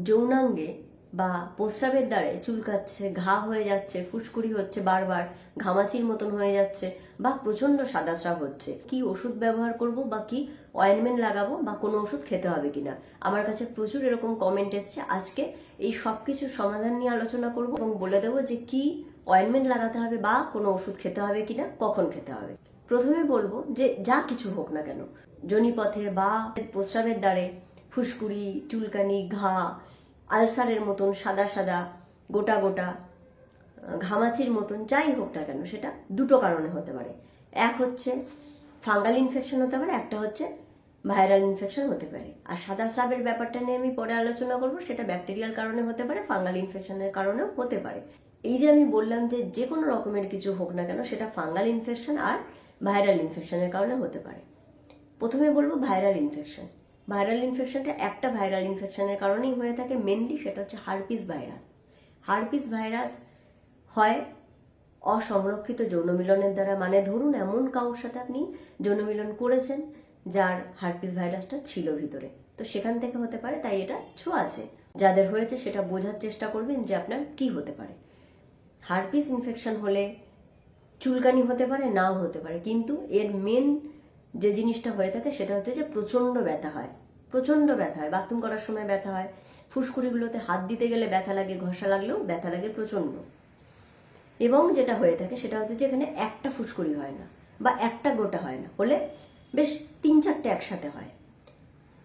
যৌনাঙ্গে বা প্রস্রাবের দ্বারে চুলকাচ্ছে, ঘা হয়ে যাচ্ছে, ফুসকুড়ি হচ্ছে, বারবার ঘামাচির মতন হয়ে যাচ্ছে বা প্রচন্ড সাদাস্রাব হচ্ছে, কি ওষুধ ব্যবহার করব বা কি অয়েনমেন্ট লাগাবো বা কোনো ওষুধ খেতে হবে কিনা। আমার কাছে প্রচুর এরকম কমেন্ট এসছে। আজকে এই সবকিছুর সমাধান নিয়ে আলোচনা করব এবং বলে দেবো যে কি অয়েনমেন্ট লাগাতে হবে বা কোনো ওষুধ খেতে হবে কিনা, কখন খেতে হবে। প্রথমে বলবো যে যা কিছু হোক না কেন, যোনিপথে বা প্রস্রাবের দ্বারে ফুসকুড়ি, চুলকানি, ঘা, আলসারের মতন সাদা সাদা গোটা গোটা ঘামাচির মতন যাই হোক না কেন, সেটা দুটো কারণে হতে পারে। এক হচ্ছে ফাঙ্গাল ইনফেকশন হতে পারে, একটা হচ্ছে ভাইরাল ইনফেকশন হতে পারে। আর সাদা স্রাবের ব্যাপারটা নিয়ে আমি পরে আলোচনা করবো, সেটা ব্যাকটেরিয়াল কারণে হতে পারে, ফাঙ্গাল ইনফেকশনের কারণেও হতে পারে। এই যে আমি বললাম যে কোনো রকমের কিছু হোক না কেন, সেটা ফাঙ্গাল ইনফেকশন আর ভাইরাল ইনফেকশনের কারণে হতে পারে। প্রথমে বলবো ভাইরাল ইনফেকশন। ভাইরাল ইনফেকশনটা একটা ভাইরাল ইনফেকশনের কারণেই হয়ে থাকে মেনলি, সেটা হচ্ছে হার্পিস ভাইরাস। হার্পিস ভাইরাস হয় অসংরক্ষিত যৌনমিলনের দ্বারা, মানে ধরুন এমন কারোর সাথে আপনি যৌনমিলন করেছেন যার হার্পিস ভাইরাসটা ছিল ভিতরে, তো সেখান থেকে হতে পারে। তাই এটা ছোঁয়াচে। যাদের হয়েছে সেটা বোঝার চেষ্টা করবেন যে আপনার কি হতে পারে। হার্পিস ইনফেকশন হলে চুলকানি হতে পারে, নাও হতে পারে, কিন্তু এর মেন যে জিনিসটা হয়ে থাকে সেটা হচ্ছে যে প্রচন্ড ব্যথা হয়। প্রচন্ড ব্যথা হয়, বাথরুম করার সময় ব্যথা হয়, ফুসকুড়িগুলোতে হাত দিতে গেলে ব্যথা লাগে, ঘষা লাগলেও ব্যথা লাগে প্রচন্ড। এবং যেটা হয়ে থাকে সেটা হচ্ছে যে এখানে একটা ফুসকুড়ি হয় না বা একটা গোটা হয় না, হলে বেশ 3-4টে একসাথে হয়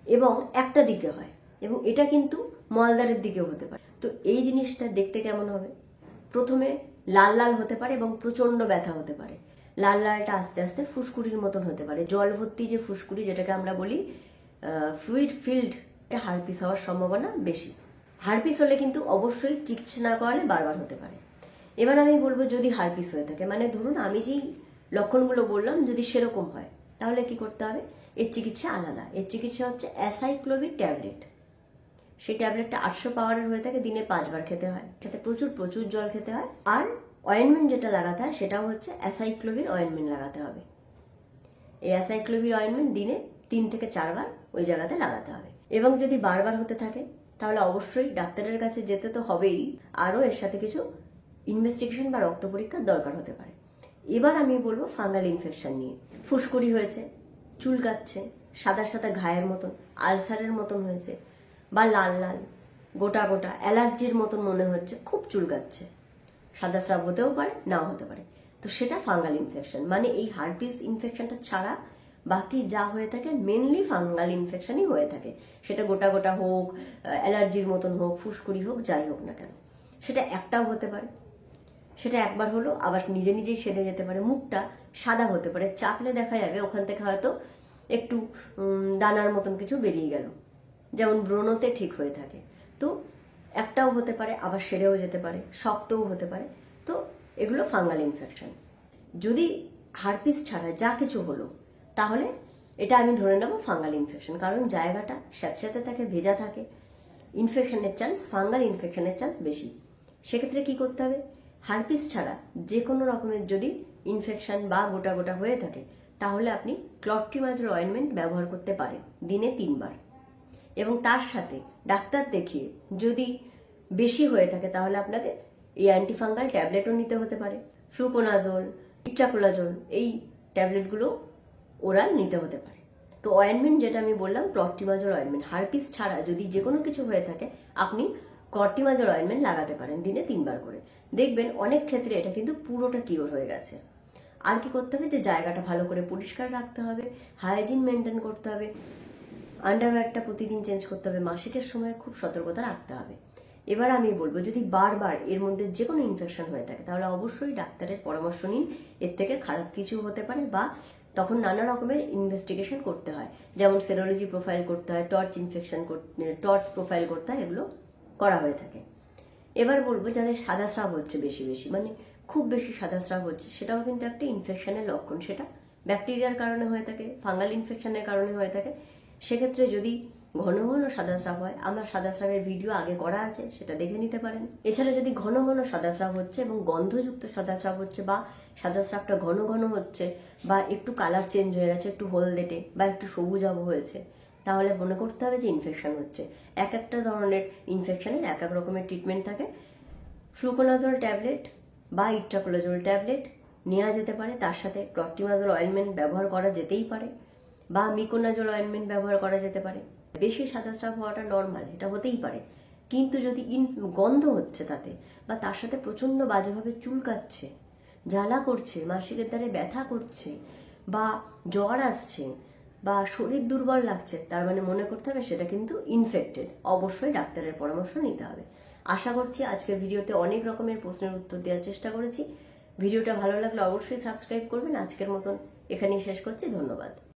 এবং একটা দিকে হয়, এবং এটা কিন্তু মলদ্বারের দিকেও হতে পারে। তো এই জিনিসটা দেখতে কেমন হবে? প্রথমে লাল লাল হতে পারে এবং প্রচন্ড ব্যথা হতে পারে। লাল লালটা আস্তে আস্তে ফুসকুড়ির মতন হতে পারে, জল ভর্তি যে ফুসকুড়ি, যেটাকে আমরা বলি ফ্লুইড ফিল্ড, হার্পিস হওয়ার সম্ভাবনা বেশি। হার্পিস হলে কিন্তু অবশ্যই চিকিৎসা না করালে বারবার হতে পারে। এবার আমি বলবো যদি হার্পিস হয়ে থাকে, মানে ধরুন আমি যেই লক্ষণগুলো বললাম যদি সেরকম হয়, তাহলে কি করতে হবে? এর চিকিৎসা আলাদা। এর চিকিৎসা হচ্ছে অ্যাসাইক্লোভির ট্যাবলেট। সেই ট্যাবলেটটা 800 পাওয়ারের হয়ে থাকে, দিনে 5 বার খেতে হয়, সাথে প্রচুর প্রচুর জল খেতে হয়। আর অয়েনমেন্ট যেটা লাগাতে হয় সেটাও হচ্ছে অ্যাসাইক্লোভির অয়েনমেন্ট লাগাতে হবে। এই অ্যাসাইক্লোভির অয়েনমেন্ট দিনে 3 থেকে 4 বার ওই জায়গাতে লাগাতে হবে। এবং যদি বারবার হতে থাকে তাহলে অবশ্যই ডাক্তারের কাছে যেতে তো হবেই, আরও এর সাথে কিছু ইনভেস্টিগেশন বা রক্ত পরীক্ষার দরকার হতে পারে। এবার আমি বলবো ফাঙ্গাল ইনফেকশন নিয়ে। ফুসকুড়ি হয়েছে, চুলকাচ্ছে, সাদা সাদা ঘায়ের মতন, আলসারের মতন হয়েছে, বা লাল লাল গোটা গোটা অ্যালার্জির মতন মনে হচ্ছে, খুব চুলকাচ্ছে, সাদা স্রাব হতেও পারে, নাও হতে পারে, তো সেটা ফাঙ্গাল ইনফেকশন। মানে এই হার্পিস ইনফেকশনটা ছাড়া বাকি যা হয়ে থাকে মেনলি ফাঙ্গাল ইনফেকশনই হয়ে থাকে। সেটা গোটা গোটা হোক, অ্যালার্জির মতন হোক, ফুসকুড়ি হোক, যাই হোক না কেন, সেটা একটাও হতে পারে। সেটা একবার হলো আবার নিজে নিজেই সেরে যেতে পারে। মুখটা সাদা হতে পারে, চাপলে দেখা যাবে ওখান থেকে হয়তো একটু দানার মতন কিছু বেরিয়ে গেল, যেমন ব্রণতে ঠিক হয়ে থাকে। তো একটাও হতে পারে, আবার সেরেও যেতে পারে, শক্তও হতে পারে। তো এগুলো ফাঙ্গাল ইনফেকশন। যদি হার্পিস ছাড়া যা কিছু হলো, তাহলে এটা আমি ধরে নেব ফাঙ্গাল ইনফেকশন, কারণ জায়গাটা স্যাঁতস্যাঁতে থাকে, ভেজা থাকে, ইনফেকশনের চান্স, ফাঙ্গাল ইনফেকশনের চান্স বেশি। সেক্ষেত্রে কি করতে হবে? হার্পিস ছাড়া যে কোনো রকমের যদি ইনফেকশন বা গোটা গোটা হয়ে থাকে, তাহলে আপনি ক্লট্রিমাজোল অয়েনমেন্ট ব্যবহার করতে পারেন দিনে 3 বার। এবং তার সাথে ডাক্তার দেখিয়ে যদি বেশি হয়ে থাকে তাহলে আপনাকে এই অ্যান্টিফাঙ্গাল ট্যাবলেটও নিতে হতে পারে। ফ্লুকোনাজোল, ইট্রাকোলাজোল, এই ট্যাবলেটগুলো ওরাল নিতে হতে পারে। তো অয়েনমেন্ট যেটা আমি বললাম ক্লট্রিমাজোল অয়েনমেন্ট, হার্পিস ছাড়া যদি যে কোনো কিছু হয়ে থাকে আপনি ক্লট্রিমাজোল অয়েনমেন্ট লাগাতে পারেন দিনে 3 বার করে। দেখবেন অনেক ক্ষেত্রে এটা কিন্তু পুরোটা কিওর হয়ে গেছে। আর কি করতে হবে? যে জায়গাটা ভালো করে পরিষ্কার রাখতে হবে, হাইজিন মেনটেন করতে হবে, আন্ডারওয়্যারটা প্রতিদিন চেঞ্জ করতে হবে, মাসিকের সময় খুব সতর্কতা রাখতে হবে। এবার আমি বলবো যদি বারবার এর মধ্যে যে কোনো ইনফেকশন হয়ে থাকে তাহলে অবশ্যই ডাক্তারের পরামর্শ নিন। এর থেকে খারাপ কিছু হতে পারে, বা তখন নানা রকমের ইনভেস্টিগেশন করতে হয়, যেমন সেরোলজি প্রোফাইল করতে হয়, টর্চ প্রোফাইল করতে হয়, এগুলো করা হয়ে থাকে। এবার বলবো যাদের সাদা স্রাব হচ্ছে বেশি বেশি, মানে খুব বেশি সাদা স্রাব হচ্ছে, সেটাও কিন্তু একটা ইনফেকশনের লক্ষণ। সেটা ব্যাকটেরিয়ার কারণে হয়ে থাকে, ফাঙ্গাল ইনফেকশনের কারণে হয়ে থাকে। সেক্ষেত্রে যদি ঘন ঘন সাদা স্রাব হয়, আমার সাদা স্রাবের ভিডিও আগে করা আছে, সেটা দেখে নিতে পারেন। এছাড়া যদি ঘন ঘন সাদা স্রাব হচ্ছে এবং গন্ধযুক্ত সাদা স্রাব হচ্ছে, বা সাদা স্রাবটা ঘন ঘন হচ্ছে, বা একটু কালার চেঞ্জ হয়ে গেছে, একটু হলদেটে বা একটু সবুজাভ হয়েছে, তাহলে মনে করতে হবে যে ইনফেকশন হচ্ছে। এক একটা ধরনের ইনফেকশনের এক এক রকমের ট্রিটমেন্ট থাকে। ফ্লুকোনাজল ট্যাবলেট বা ইট্রাকোলোজল ট্যাবলেট নেওয়া যেতে পারে, তার সাথে ক্লট্রিমাজল অয়েনমেন্ট ব্যবহার করা যেতেই পারে, বা মিকোনাজল অয়েনমেন্ট ব্যবহার করা যেতে পারে। বেশি সাদা স্রাব হওয়াটা নর্মাল, এটা হতেই পারে, কিন্তু যদি গন্ধ হচ্ছে তাতে, বা তার সাথে প্রচন্ড বাজেভাবে চুলকাচ্ছে, জ্বালা করছে, মাসিকের দ্বারে ব্যথা করছে, বা জ্বর আসছে, বা শরীর দুর্বল লাগছে, তার মানে মনে করতে হবে সেটা কিন্তু ইনফেক্টেড। অবশ্যই ডাক্তারের পরামর্শ নিতে হবে। আশা করছি আজকের ভিডিওতে অনেক রকমের প্রশ্নের উত্তর দেওয়ার চেষ্টা করেছি। ভিডিওটা ভালো লাগলে অবশ্যই সাবস্ক্রাইব করবেন। আজকের মতন এখানেই শেষ করছি। ধন্যবাদ।